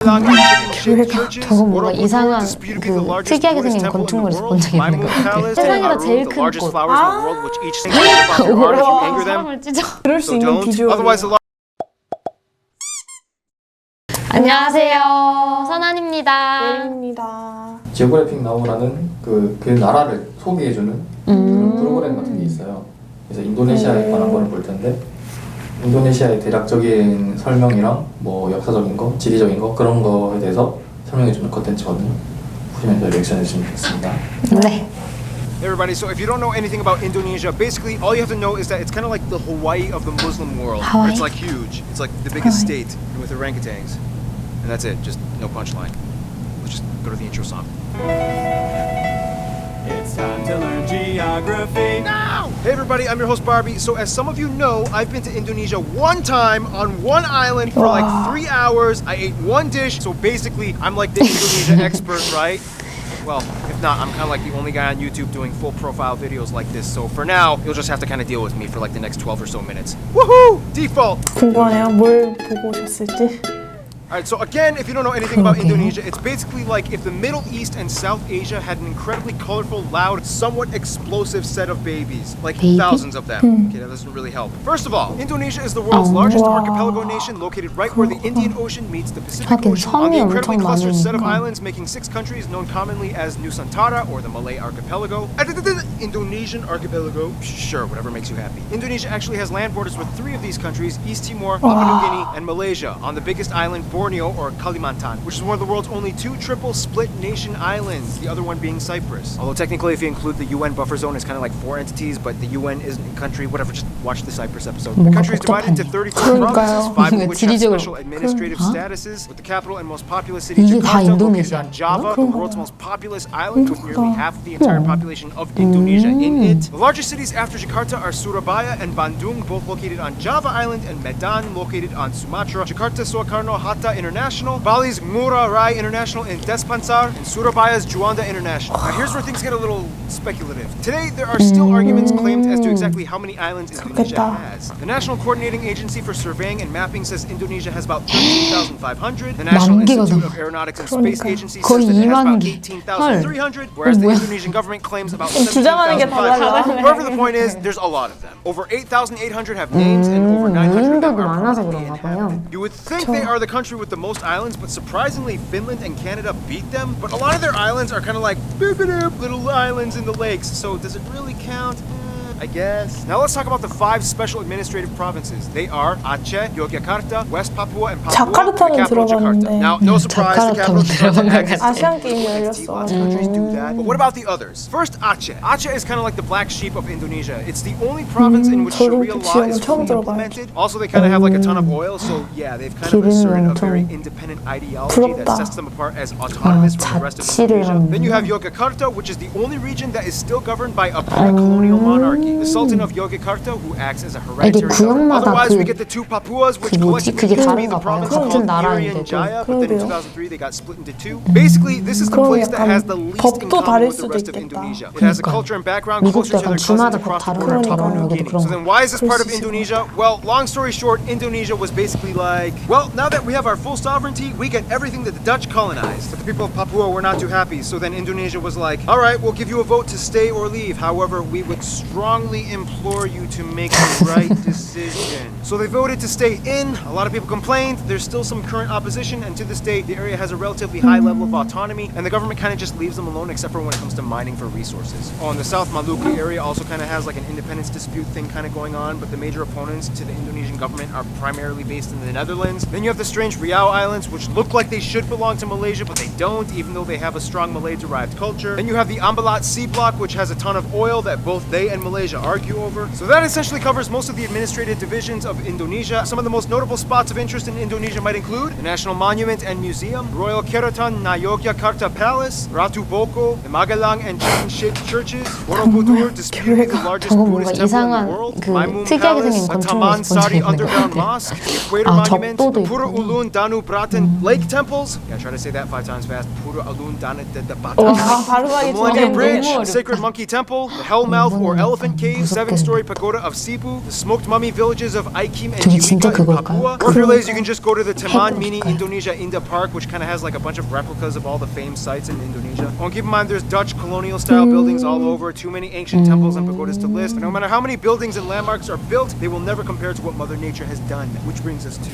교회가 저거 뭔가 이상한 그 특이하게 생긴 건축물에서 본 적이 있는 것 같아. 세상에서 제일 큰 꽃. 오로라 사람을 찢어. 그럴 수 있는 비주얼. 안녕하세요, 선한입니다. 예린입니다. 지오그래픽 나우라는 그 나라를 소개해주는 그런 프로그램 같은 게 있어요. 그래서 인도네시아에 관한 거를 볼 텐데 인도네시아의 대략적인 설명이랑 뭐 역사적인 거, 지리적인 거 그런 거에 대해서 설명해주는 컨텐츠거든요. 보시면서 리액션 해주시면 되겠습니다. 네. Hey everybody, so if you don't know anything about Indonesia, basically all you have to know is that it's kind of like the Hawaii of the Muslim world. Hawaii? It's like huge. It's like the biggest state with orangutans. And that's it, just no punchline. Let's just go to the intro song. It's time to learn geography Now! Hey everybody, I'm your host Barbie. So as some of you know, I've been to Indonesia one time on one island for like 3 hours. I ate one dish, so basically I'm like the Indonesia expert, right? Well, if not, I'm kind of like the only guy on YouTube doing full profile videos like this. So for now, you'll just have to kind of deal with me for like the next 12 or so minutes. Woohoo! Default! 궁금하네요. 뭘 보고 오셨을지. Alright, so again, if you don't know anything about Indonesia, it's basically like if the Middle East and South Asia had an incredibly colorful, loud, somewhat explosive set of babies. Like thousands of them. Okay, that doesn't really help. First of all, Indonesia is the world's largest archipelago nation located right where the Indian Ocean meets the Pacific Ocean on the incredibly clustered set of islands, making 6 countries known commonly as Nusantara or the Malay Archipelago. Indonesian Archipelago. Sure, whatever makes you happy. Indonesia actually has land borders with 3 of these countries, East Timor, Papua New Guinea, and Malaysia, on the biggest island, Borneo or Kalimantan, which is one of the world's only 2 triple split nation islands, the other one being Cyprus. Although technically if you include the UN buffer zone, it's kind of like 4 entities, but the UN isn't a country, whatever, just watch the Cyprus episode. The country is divided into 34 provinces, 5 of which have special administrative statuses, with the capital and most populous city Jakarta located on Java, the world's most populous island with nearly half of the entire population of Indonesia in it. The largest cities after Jakarta are Surabaya and Bandung, both located on Java Island, and Medan, located on Sumatra. Jakarta Soekarno-Hatta International, Bali's Ngurah Rai International in Denpasar, and Surabaya's Juanda International. Now here's where things get a little speculative. Today there are still arguments claimed as to exactly how many islands Indonesia has. The National Coordinating Agency for Surveying and Mapping says Indonesia has about 13,500. The National Institute of Aeronautics and Space Agency says that it has about 18,300, whereas the Indonesian government claims about 17,500. However, the point is, there's a lot of them. Over 8,800 have names, and over 900 of them are permanently inhabited. You would think they are the country with the most islands, but surprisingly Finland and Canada beat them. But a lot of their islands are kind of like little islands in the lakes, so does it really count? I guess. Now let's talk about the 5 special administrative provinces. They are Aceh, Yogyakarta, West Papua, and Papua, and the capital Jakarta. Now, no surprise, the capital Jakarta acts as 아시안 게임 열렸어. lots of countries do that. But what about the others? First, Aceh. Aceh is kind of like the black sheep of Indonesia. It's the only province in which Sharia law is fully implemented. Also, they kind of have like a ton of oil, so yeah, they've kind of asserted a very independent ideology that sets them apart as autonomous from the rest of Indonesia. Then you have Yogyakarta, which is the only region that is still governed by a colonial monarchy. The Sultan of Yogyakarta, who acts as a hereditary governor. Otherwise, we get the 2 Papuas, which collectively used to be the province called Irian Jaya, but then in 2003 they got split into 2. Basically, this is the place that has the least in common with the rest of Indonesia. It has a culture and background closer to their cousins across the border of Papua New Guinea. So then why is this part of Indonesia? Well, long story short, Indonesia was basically like, well, now that we have our full sovereignty, we get everything that the Dutch colonized. But the people of Papua were not too happy, so then Indonesia was like, alright, we'll give you a vote to stay or leave. However, we would strongly implore you to make the right decision. So they voted to stay in. A lot of people complained. There's still some current opposition, and to this day, the area has a relatively high level of autonomy, and the government kind of just leaves them alone, except for when it comes to mining for resources. Oh, and the South Maluku area also kind of has like an independence dispute thing kind of going on, but the major opponents to the Indonesian government are primarily based in the Netherlands. Then you have the strange Riau Islands, which look like they should belong to Malaysia, but they don't, even though they have a strong Malay-derived culture. Then you have the Ambalat Sea Block, which has a ton of oil that both they and Malaysia argue over. So that essentially covers most of the administrative divisions of Indonesia. Some of the most notable spots of interest in Indonesia might include the National Monument and Museum, Royal Keraton na Yogyakarta Palace, Ratu Boko, the Magelang and chicken-shaped churches, Borobudur, disputably the largest Buddhist temple in the world, Maimun Palace, the Taman Sari Underground Mosque, the Equator Monument, the Pura Ulun Danu Bratan Lake Temples. Yeah, try to say that 5 times fast. Pura Ulun Danu Bratan. The Millennium Bridge, Sacred Monkey Temple, the Hellmouth or Elephant Cave, 7-story pagoda of Cebu, the smoked mummy villages of Aikim and 저게 진짜 Yuika in 그걸까요? Papua. Or if you're lazy, you can just go to the Taman 해볼 Mini 거예요. Indonesia Indah Park, which kind of has like a bunch of replicas of all the famed sites in Indonesia. Oh, and keep in mind, there's Dutch colonial style buildings all over, too many ancient temples and pagodas to list. And no matter how many buildings and landmarks are built, they will never compare to what Mother Nature has done. Which brings us to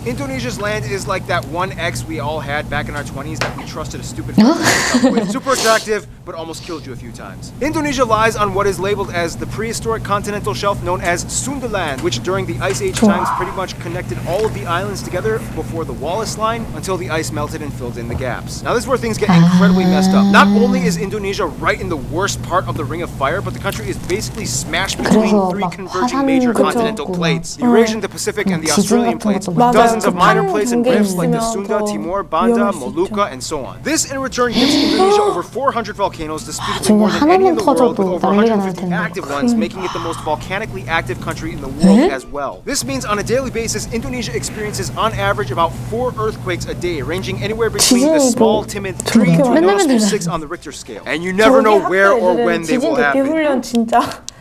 Indonesia's land is like that one ex we all had back in our 20s that we trusted a stupid fucking with. Super attractive, but almost killed you a few times. Indonesia lies on what is labeled as the prehistoric continental shelf known as Sundaland, which during the Ice Age times pretty much connected all of the islands together before the Wallace Line until the ice melted and filled in the gaps. Now this is where things get incredibly messed up. Not only is Indonesia right in the worst part of the Ring of Fire, but the country is basically smashed between 그래서 three 막 converging major 화산도 continental 있고 plates. The Eurasian, the Pacific, and the 지진 Australian 같은 plates. 것도 Dozens of 맞아요. minor 그 plates and 게 rifts like the 있으면 Sunda, 더 Timor, Banda, 위험할 수 Molucca, 있죠. and so on. This in return gives Indonesia over 400 volcanoes, disputably 저거 more than any in 하나만 the world, with 터져도 over 난리가 날 150 텐데. active ones, making it the most volcanically active country in the world as well. This means on a daily basis, Indonesia experiences on average about 4 earthquakes a day, ranging anywhere between the 지진이 small, 뭐 timid 3 to 저렇게 a noticeable 맨날 6 on the Richter scale. And you never know 저기 where or 학교 when they 애들은 will 지진 대피 happen. 훈련 진짜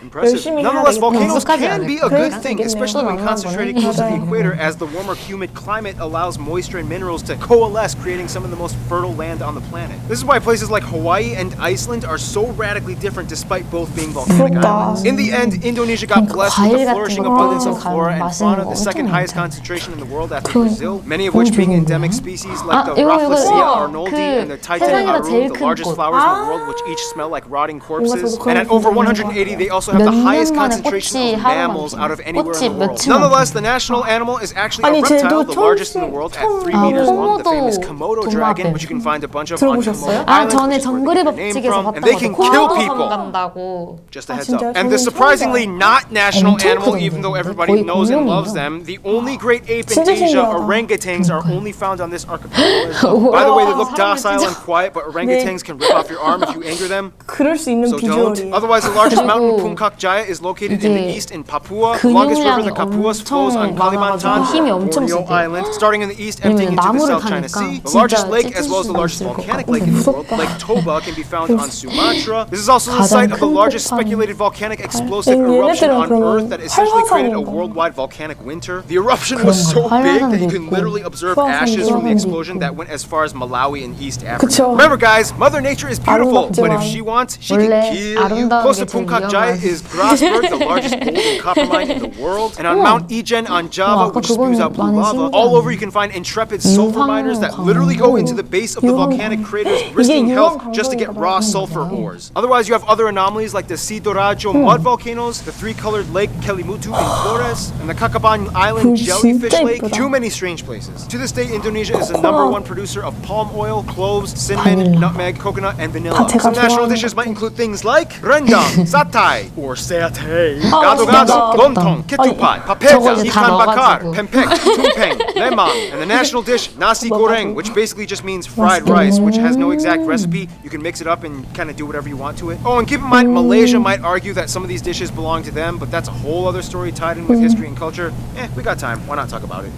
Impressive. 열심히 해야 Nonetheless, 되겠다. volcanoes 연습하지 can be a 않을까? good 그럴 thing, 수 있겠네요. especially when 또 concentrated 만나보네. close to the 맞아요. equator, as the warmer, humid climate allows moisture and minerals to coalesce, creating some of the most fertile land on the planet. This is why places like Hawaii and Iceland are so radically different despite both being volcanic 부럽다. islands. In the end, Indonesia got 그러니까 blessed with 과일 the 같은 flourishing 거 abundance of 가면 flora and 맛있는 fauna, 거 the second 엄청 highest 많잖아. concentration in the world after 그 Brazil, many of which being 좋은 endemic 거야? species like 아, the 이거, Rafflesia 이거. arnoldi 그 and the Titan 세상에서 arum, 제일 the 큰 largest 꽃. flowers in the world, which each smell like rotting corpses. 저도 And at 그런 over 거 180, they also have 몇 the highest 년 만에 concentration 꽃이 of 하루만 mammals out of anywhere 꽃이 in the world. 며칠 Nonetheless, the national animal is actually a 아니, reptile, 쟤도 the largest in the world at 3 아, meters long, the famous 코모도 Komodo dragon, 도마뱀. which you can find a bunch of on 들어보셨어요? Komodo 아 Island, 전에 which is where 정글의 they get their name 법칙에서 from, 봤던 and they 거 can kill 코모도 people. 간다고. Just a heads 진짜요? up. And the 저는 surprisingly not national 엄청 animal, 크던데. even though everybody 거의 knows and 공룡이에요. loves them, the only great ape in 진짜 Asia, 신기하다. orangutans, are only found on this archipelago as well. By the way, they look docile and quiet, but orangutans can rip off your arm if you anger them. 그럴 수 있는 So don't. 비주얼이 Otherwise, the largest mountain, 그리고 Puncak Jaya, is located in the 이게 east in Papua. The longest river, the 근육량이 Kapuas, flows on 엄청 Kalimantan, 많아가지고 힘이 엄청 Borneo 세대요. Island, starting in the east, emptying 왜냐면 into the 나무를 South China 타니까 Sea. The largest 진짜 lake, as well as the 찢을 largest 수도 있을 것 volcanic 같고. lake in the world, 무섭다. Lake Toba, can be found on Sumatra. This is also the 가장 site of the 큰 largest 폭탄. speculated volcanic explosive 얘네들은 eruption on 그러면 Earth that essentially created a 활화산인가? worldwide volcanic winter. The eruption was so 그런 거, big that you 활화산도 can 있고, literally observe 수화산도 ashes from the 있고. explosion that went as far as Malawi in East Africa. 그쵸. Remember, guys, Mother Nature is beautiful, but if 아름답지만 she wants, she can 원래 kill you. 아름다운 Close to 게 제일 Puncak Jaya 위험한. is Grasberg, the largest gold and copper mine in the world. And on 우와. Mount Ijen on Java, 아까 which spews 그거는 out blue 많이 lava, 신기하네. all over you can find intrepid sulfur 유황 miners that literally go into the base of the 유황 volcanic 광- craters, risking 이게 health 유황 just to get 광석인가 raw 봐요. sulfur ores. Otherwise, you have other anomalies like the Sidorajo mud volcanoes, the 3-colored lake Kelimutu in Flores, and the Kakaban Island jellyfish 진짜 lake. 예쁘다. Too many strange places. To this day, Indonesia is the #1 producer of palm oil, cloves, cinnamon, 바닐라. nutmeg, coconut, and vanilla. 다 제가 Some national 좋아하는 dishes might include things like rendang, satay, or satay, 아, gado-gado, 맛있겠다. lontong, ketupat, 저거 papeda, 이제 다 ikan bakar, 넣어가지고. pempek, tumpeng, lemang, and the national dish nasi goreng, which basically just means fried rice, which has no exact recipe. You can mix it up and kind of do whatever you want to it. Oh, and keep in mind, Malaysia might argue that some of these dishes belong to them, but that's a whole other story tied in with history and culture. We got time. Why not talk about it?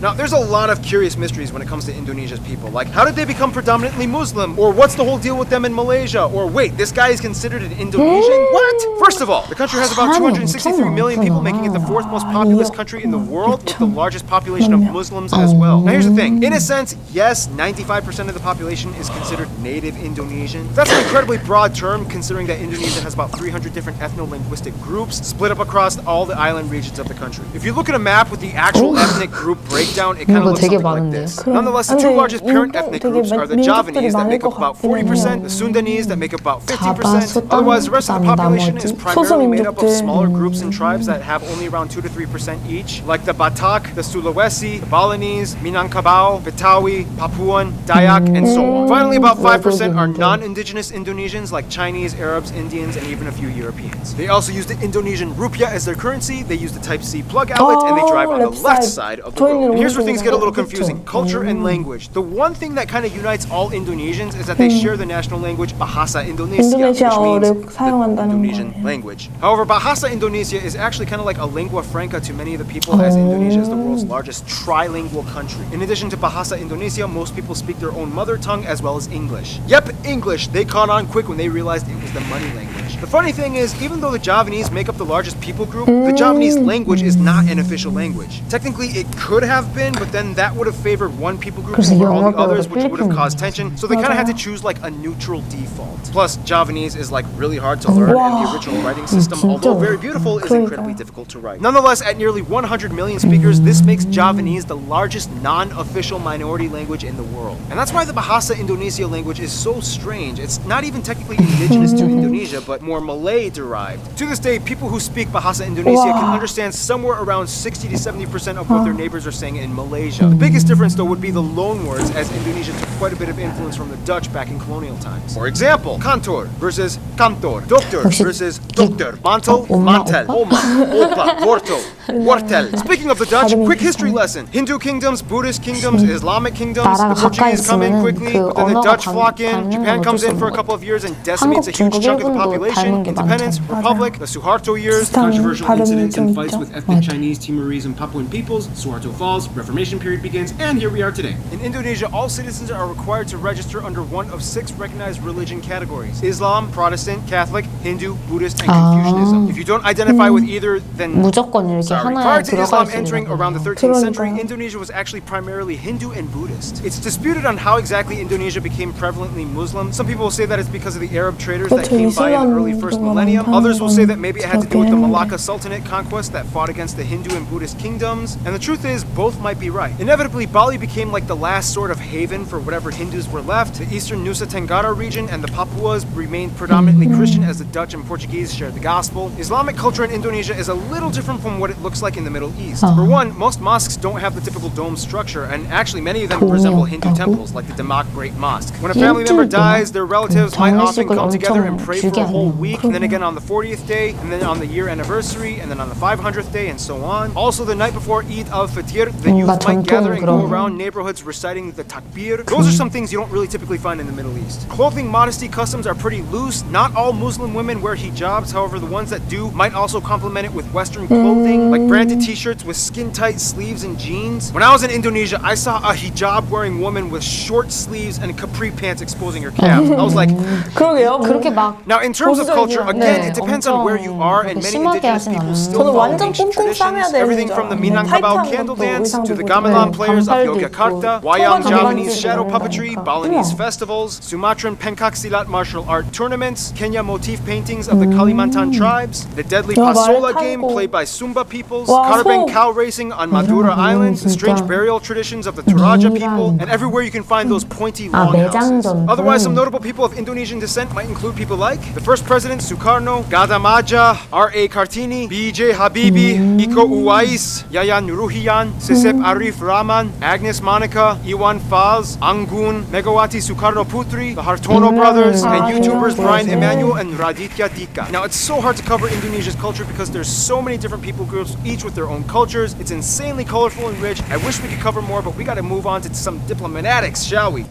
Now, there's a lot of curious mysteries when it comes to Indonesia's people. Like, how did they become predominantly Muslim? Or what's the whole deal with them in Malaysia? Or wait, this guy is considered an Indonesian? What? First of all, the country has about 263 million people, making it the 4th most populous country in the world, with the largest population of Muslims as well. Now, here's the thing. In a sense, yes, 95% of the population is considered native Indonesian. That's an incredibly broad term, considering that Indonesia has about 300 different ethno-linguistic groups split up across all the island regions of the country. If you look at a map with the actual ethnic group breakdown, it kind of looks 되게 something like 많은데요? this. Nonetheless, the two 근데 largest parent 인도 ethnic 되게 groups are the 민족들이 Javanese that 많을 make up 것 about 같기는 40%, 해요. the Sundanese that make up about 자바, 50%. 소단, Otherwise, the rest of the 그다음 population is 나머지. primarily made up of 소수민족들. smaller groups and tribes that have only around 2 to 3% each, like the Batak, the Sulawesi, the Balinese, Minangkabau, Betawi, Papuan, Dayak, and so on. Finally, about 5% are non-indigenous Indonesians like Chinese, Arabs, Indians, and even a few Europeans. They also use the Indonesian rupiah as their currency, they use the Type-C plug outlet, and they drive on the left side of the road. 저희는 here's where things get a little 그렇죠. confusing. Culture and language. The one thing that kind of unites all Indonesians is that they share the national language Bahasa Indonesia, which 인도네시아어를 means the 사용한다는 Indonesian 거예요. language. However, Bahasa Indonesia is actually kind of like a lingua franca to many of the people, as Indonesia is the world's largest trilingual country. In addition to Bahasa Indonesia, most people speak their own mother tongue as well as English. Yep, English. They caught on quick when they realized it was the money language. The funny thing is, even though the Javanese make up the largest people group, the Javanese language is not an official language. Technically, it could have been, but then that would have favored one people group 그래서 over all the 영어가 others, which would have 필리핀 caused tension. So they kind of had to choose like a neutral default. Plus, Javanese is like really hard to learn, and the original writing system, although very beautiful, is incredibly difficult to write. Nonetheless, at nearly 100 million speakers, this makes Javanese the largest non-official minority language in the world. And that's why the Bahasa Indonesia language is so strange. It's not even technically indigenous to Indonesia, but more Malay-derived. To this day, people who speak Bahasa Indonesia can understand somewhere around 60 to 70% of what their neighbors are saying in Malaysia. The biggest difference, though, would be the loanwords, as Indonesia took quite a bit of influence from the Dutch back in colonial times. For example, kantor versus kantor, doctor versus doctor, mantel, mantel, oma, opa, porto, wortel. Speaking of the Dutch, quick history lesson. Hindu kingdoms, Buddhist kingdoms, Islamic kingdoms, the 나라가 가까이 Portuguese come in 있으면 quickly, 그 but then the 언어가 Dutch flock in, 다르면 Japan comes in 어쩔 for a 수 couple of years and decimates a 한국, huge 중국, chunk of the 일본도 population. 닮은 게 Independence, 많죠. Republic, the Suharto years, 비슷한 Controversial 발음이 incidents 좀 and fights 있죠. with ethnic Chinese, Timorese, and Papuan peoples, Suharto falls, Reformation period begins, and here we are today. In Indonesia, all citizens are required to register under one of 6 recognized religion categories: Islam, Protestant, Catholic, Hindu, Buddhist, and Confucianism. If you don't identify with either, then 무조건 이렇게 sorry. 하나에 Prior to 들어갈 Islam 수 entering 있는 around the 거예요. 13th century, 그러니까요. Indonesia was actually primarily Hindu and Buddhist. It's disputed on how exactly Indonesia became prevalently Muslim. Some people will say that it's because of the Arab traders that 그렇죠. came by in the early 이슬람 first 그거 millennium. 많다는 Others will say that 건 maybe it had to do with the 그렇긴 Malacca 한데. Sultanate conquest that fought against the Hindu and Buddhist kingdoms. And the truth is, both might be right. Inevitably, Bali became like the last sort of haven for whatever Hindus were left. The eastern Nusa Tenggara region and the Papuas remained predominantly Christian, as the Dutch and Portuguese shared the gospel. Islamic culture in Indonesia is a little different from what it looks like in the Middle East. For one, most mosques don't have the typical dome structure, and actually many of them resemble Hindu temples, like the Demak Great Mosque. When a family member dies, their relatives might often come together and pray for a whole week, and then again on the 40th day, and then on the year anniversary, and then on the 500th day, and so on. Also, the night before Eid al-Fitr, the youth might gather and go around neighborhoods reciting the takbir. Those are some things you don't really typically find in the Middle East. Clothing modesty customs are pretty loose. Not all Muslim women wear hijabs. However, the ones that do might also complement it with Western clothing, like branded t-shirts with skin-tight sleeves and jeans. When I was in Indonesia, I saw a hijab-wearing woman with short sleeves and capri pants exposing her calf. I was like, 그러게요. 그렇게 막 now in terms of culture, again, 네, it depends on where you are, and many 심하게 indigenous 하진 people 않아요. still 저는 follow 완전 ancient 꽁꽁 싸매야 traditions. 되는 Everything 줄 from the 알았는데 Minangkabau 타이트한 candle 것도 dance to the 의상도 gamelan 보고 players of 반팔도 Yogyakarta, 있고, Wayang 청바지 Javanese 반팔도 shadow 입고 puppetry, 그러니까. Balinese festivals, Sumatran pencak silat martial art tournaments, Kenya motif paintings of the Kalimantan tribes, the deadly 야, pasola 말을 game 타고. played by Sumba peoples, 와, Caravan 소. cow racing on Madura Island, the strange 진짜. burial traditions of the Toraja 미랑. people, and everywhere you can find those pointy 아, longhouses. 매장전. Otherwise, some notable people of Indonesian descent might include people like the first president Sukarno, Gadamaja, R.A. Kartini, B.J. Habibie, Iko Uwais, Yayan Nuruhian, Sisip Arif Rahman, Agnes Monica, Iwan Faz, Anggun, Megawati Sukarno Putri, the Hartono brothers, and YouTubers Brian Emanuel and Raditya Dika. Now, it's so hard to cover Indonesia's culture because there's so many different people groups, each with their own cultures. It's insanely colorful and rich. I wish we could cover more, but we gotta move on to some diplomatics, shall we?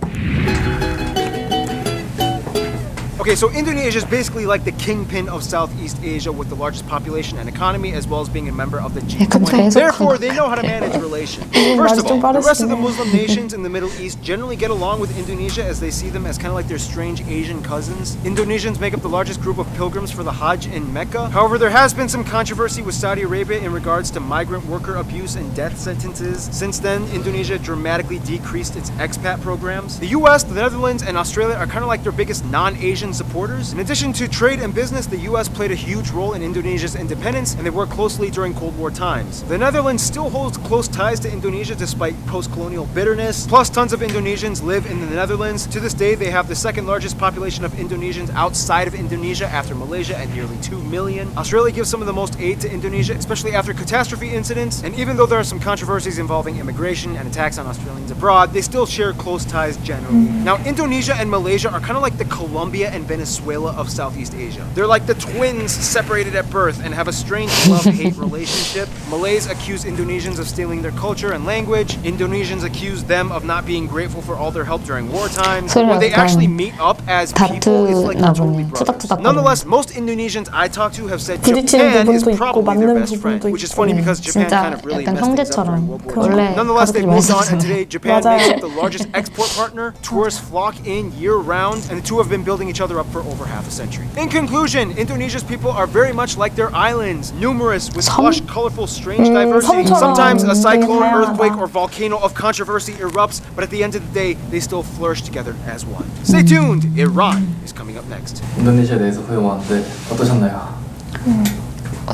Okay, so Indonesia is basically like the kingpin of Southeast Asia with the largest population and economy, as well as being a member of the G20. Therefore, they know how to manage relations. First of all, the rest of the Muslim nations in the Middle East generally get along with Indonesia, as they see them as kind of like their strange Asian cousins. Indonesians make up the largest group of pilgrims for the Hajj in Mecca. However, there has been some controversy with Saudi Arabia in regards to migrant worker abuse and death sentences. Since then, Indonesia dramatically decreased its expat programs. The US, the Netherlands, and Australia are kind of like their biggest non-Asian supporters. In addition to trade and business, the US played a huge role in Indonesia's independence, and they worked closely during Cold War times. The Netherlands still holds close ties to Indonesia despite post-colonial bitterness. Plus, tons of Indonesians live in the Netherlands. To this day, they have the second largest population of Indonesians outside of Indonesia after Malaysia at nearly 2 million. Australia gives some of the most aid to Indonesia, especially after catastrophe incidents. And even though there are some controversies involving immigration and attacks on Australians abroad, they still share close ties generally. Now, Indonesia and Malaysia are kind of like the Colombia and and Venezuela of Southeast Asia. They're like the twins separated at birth and have a strange love-hate relationship. Malays accuse Indonesians of stealing their culture and language. Indonesians accuse them of not being grateful for all their help during war times. When they actually meet up as people, it's like they're totally brothers. Nonetheless, most Indonesians I talk to have said Japan is probably their best friend, which is funny because Japan kind of really messed things up during World War II. Nonetheless, they moved on, and today Japan makes up the largest export partner. Tourists flock in year-round, and the two have been building each other up for over half a century. In conclusion, Indonesia's people are very much like their islands, numerous with lush, colorful, strange diversity. Sometimes a cyclone, earthquake, or volcano of controversy erupts, but at the end of the day, they still flourish together as one. Stay tuned. Iran is coming up next. 인도네시아에 대해서 배워봤는데 어떠셨나요?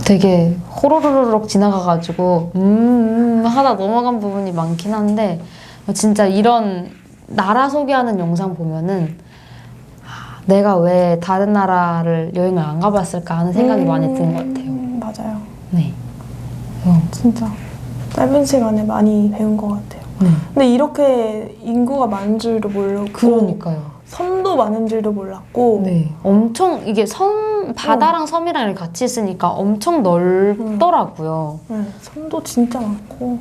되게 호로로록 지나가가지고 하다 넘어간 부분이 많긴 한데 진짜 이런 나라 소개하는 영상 보면은 내가 왜 다른 나라를 여행을 안 가봤을까 하는 생각이 많이 드는 것 같아요. 맞아요. 네. 진짜 짧은 시간에 많이 배운 것 같아요. 근데 이렇게 인구가 많은 줄도 몰랐고 그러니까요. 섬도 많은 줄도 몰랐고 네. 엄청 이게 바다랑 섬이랑 이렇게 같이 있으니까 엄청 넓더라고요. 네, 섬도 진짜 많고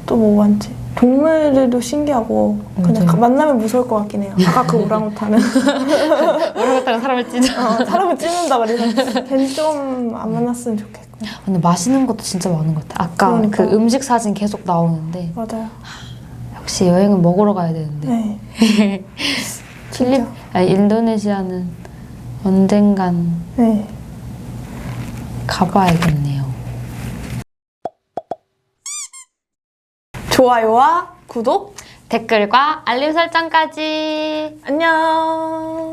또 뭐 많지? 동물들도 신기하고 근데 만나면 무서울 것 같긴 해요. 아까 그 오랑우탄은 오랑우탄은 사람을 찢어. 사람을 찢는다 그래서 걔는 좀 안 만났으면 좋겠고. 근데 맛있는 것도 진짜 많은 것 같아요. 아까 그러니까. 그 음식 사진 계속 나오는데 맞아요. 역시 여행은 먹으러 가야 되는데 네. 인도네시아는 언젠간 네. 가봐야겠네요. 좋아요와 구독, 댓글과 알림 설정까지. 안녕.